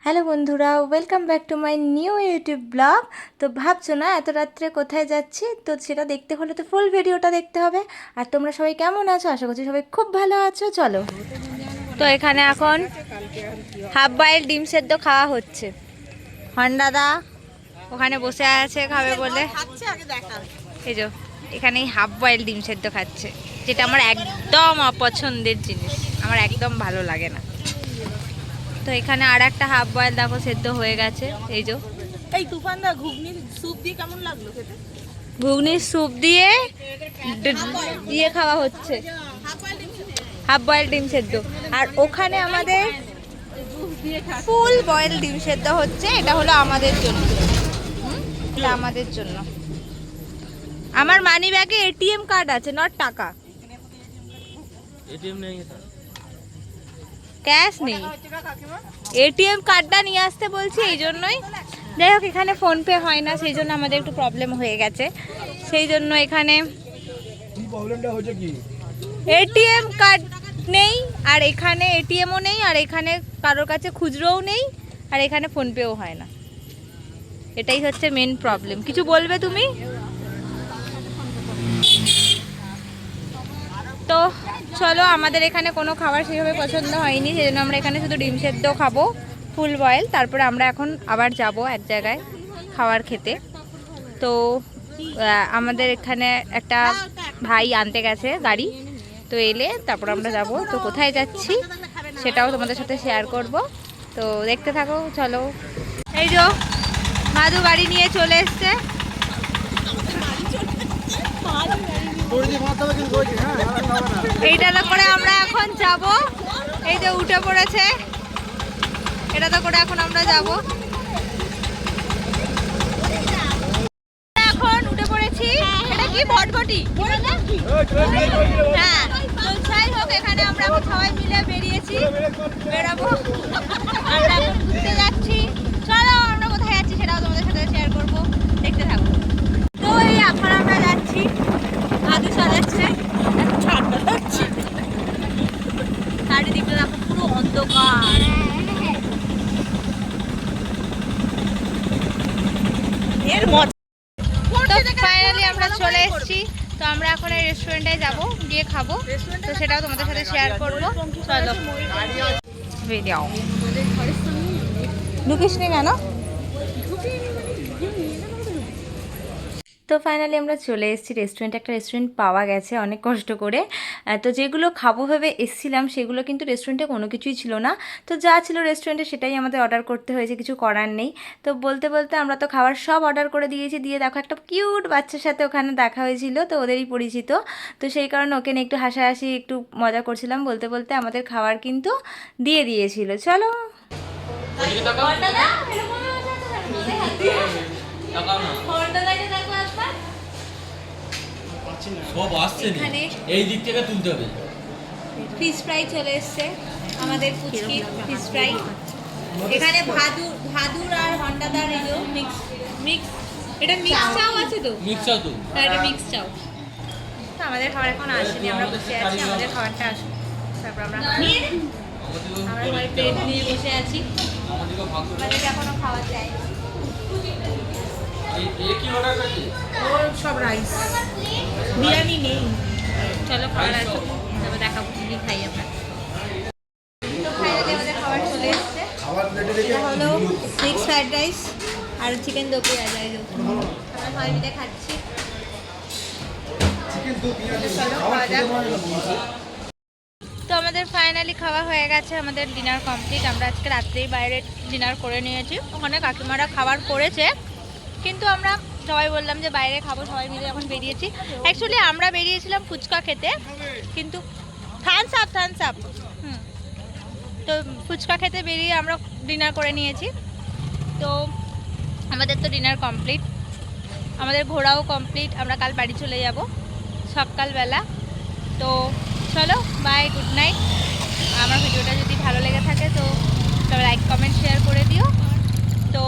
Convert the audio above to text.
Hello বন্ধুরা, welcome back to my new YouTube blog. তো ভাবছো না এত রাত্রে কোথায় যাচ্ছি, তো সেটা দেখতে হলে তো ফুল ভিডিওটা দেখতে হবে। আর তোমরা সবাই কেমন আছো? আশা করছি সবাই খুব ভালো আছো। চলো, তো এখানে এখন হাফ বয়েল ডিম সেদ্ধ খাওয়া হচ্ছে। হন্ডাদা ওখানে বসে আছে খাবে বলে। এই যে এখানে হাফ বয়েল ডিম সেদ্ধ খাচ্ছে, যেটা আমার একদম অপছন্দের জিনিস, আমার একদম ভালো লাগে না। তো এখানে আর একটা হাফ বয়েল দেখো সেদ্ধ হয়ে গেছে। এই যে এই তুফানদা ঘুগনির স্যুপ দিয়ে কেমন লাগলো খেতে? ঘুগনির স্যুপ দিয়ে দিয়ে খাওয়া হচ্ছে হাফ বয়েল ডিম সেদ্ধ। আর ওখানে আমাদের ফুল বয়েল ডিম সেদ্ধ হচ্ছে। এটা হলো আমাদের জন্য, এটা আমাদের জন্য। আমার মানি ব্যাগে এটিএম কার্ড আছে, নট টাকা। এটিএম নেই, ক্যাশ নেই, এটিএম কার্ডটা নিয়ে আসতে বলছি, এই জন্যই। যাই হোক, এখানে ফোনপে হয় না, সেই জন্য আমাদের একটু প্রবলেম হয়ে গেছে। সেই জন্য এখানে এটিএম কার্ড নেই, আর এখানে এটিএমও নেই, আর এখানে কারোর কাছে খুচরোও নেই, আর এখানে ফোনপেও হয় না। এটাই হচ্ছে মেন প্রবলেম। কিছু বলবে তুমি? তো চলো, আমাদের এখানে কোনো খাবার সেভাবে পছন্দ হয়নি, সেই জন্য আমরা এখানে শুধু ডিম সেদ্ধ খাবো ফুল বয়েল। তারপরে আমরা এখন আবার যাব এক জায়গায় খাবার খেতে। তো আমাদের এখানে একটা ভাই আনতে গেছে গাড়ি, তো এলে তারপর আমরা যাব। তো কোথায় যাচ্ছি সেটাও তোমাদের সাথে শেয়ার করব, তো দেখতে থাকো। চলো, এই যে মাদু গাড়ি নিয়ে চলে এসছে। এইটা করে আমরা এখন যাব। এই যে উঠে পড়েছে, এটা করে এখন আমরা যাব। এখন উঠে পড়েছি। এটা কি ভটভটি? হ্যাঁ, তো যাই হোক, এখানে আমরা এখন সবাই মিলে বেরাবো। আমরা এখন ঘুরতে যাচ্ছি। চলো, আমরা কোথায় যাচ্ছি সেটাও তোমাদের সাথে শেয়ার করবো, দেখতে থাকো। তো এই এখন আমরা যাচ্ছি, আগে চালাচ্ছে, চারিদিকটা দেখো পুরো অন্ধকার। এর মজা তো ফাইনালি আমরা চলে এসেছি। তো আমরা এখন এই রেস্টুরেন্টে যাব, গিয়ে খাবো, তো সেটাও তোমাদের সাথে শেয়ার করবো। চলো, ভিডিও ঢুকিস নি কেন? তো ফাইনালি আমরা চলে এসেছি রেস্টুরেন্টে। একটা রেস্টুরেন্ট পাওয়া গেছে অনেক কষ্ট করে। তো যেগুলো খাবো ভেবে এসেছিলাম সেগুলো কিন্তু রেস্টুরেন্টে কোনো কিছুই ছিল না। তো যা ছিল রেস্টুরেন্টে সেটাই আমাদের অর্ডার করতে হয়েছে, কিছু করার নেই। তো বলতে বলতে আমরা তো খাবার সব অর্ডার করে দিয়েছি। দিয়ে দেখো একটা কিউট বাচ্চার সাথে ওখানে দেখা হয়েছিল, তো ওদেরই পরিচিত। তো সেই কারণে ওকে নিয়ে একটু হাসাহাসি একটু মজা করছিলাম। বলতে বলতে আমাদের খাবার কিন্তু দিয়ে দিয়েছিল। চলো, সব আসছে না, এই দিক থেকে তুলতে হবে। ফিশ ফ্রাই চলে এসছে, আমাদের পুচকি ফিশ ফ্রাই। এখানে ভাদুর আর হন্ডাদার মিক্স এটা মিক্স চাও আছে তো, মিক্স চাও তো, হ্যাঁ এটা মিক্স চাও। তো আমাদের খাবার এখন আসেনি, আমরা বসে আছি, আমাদের খাবারটা আসুন তারপর আমরা ঘরে প্লেট নিয়ে বসে আছি। আমাদের এখনো খাওয়া যায়। ওর সব রাইস, বিরিয়ানি নেই। চলো খাবার আসুক, তারপর দেখাবো কি খাই আমরা। তো ফাইনালি আমাদের খাবার চলে এসছে। এটা হলো মিক্স ফ্রাইড রাইস আর চিকেন দো পেঁয়াজা। আমরা সবাই মিলে খাচ্ছি। চলো খাওয়া যাক। তো আমাদের ফাইনালি খাওয়া হয়ে গেছে, আমাদের ডিনার কমপ্লিট। আমরা আজকে রাত্রেই বাইরে ডিনার করে নিয়েছি। ওখানে কাকিমারা খাবার করেছে, কিন্তু আমরা সবাই বললাম যে বাইরে খাবো, সবাই মিলে এখন বেরিয়েছি। অ্যাকচুয়ালি আমরা বেরিয়েছিলাম ফুচকা খেতে, কিন্তু থামস আপ তো ফুচকা খেতে বেরিয়ে আমরা ডিনার করে নিয়েছি। তো আমাদের তো ডিনার কমপ্লিট, আমাদের ঘোরাও কমপ্লিট। আমরা কাল বাড়ি চলে যাব সকালবেলা। তো চলো, বাই, গুড নাইট। আমার ভিডিওটা যদি ভালো লেগে থাকে তো সবাই লাইক কমেন্ট শেয়ার করে দিও। তো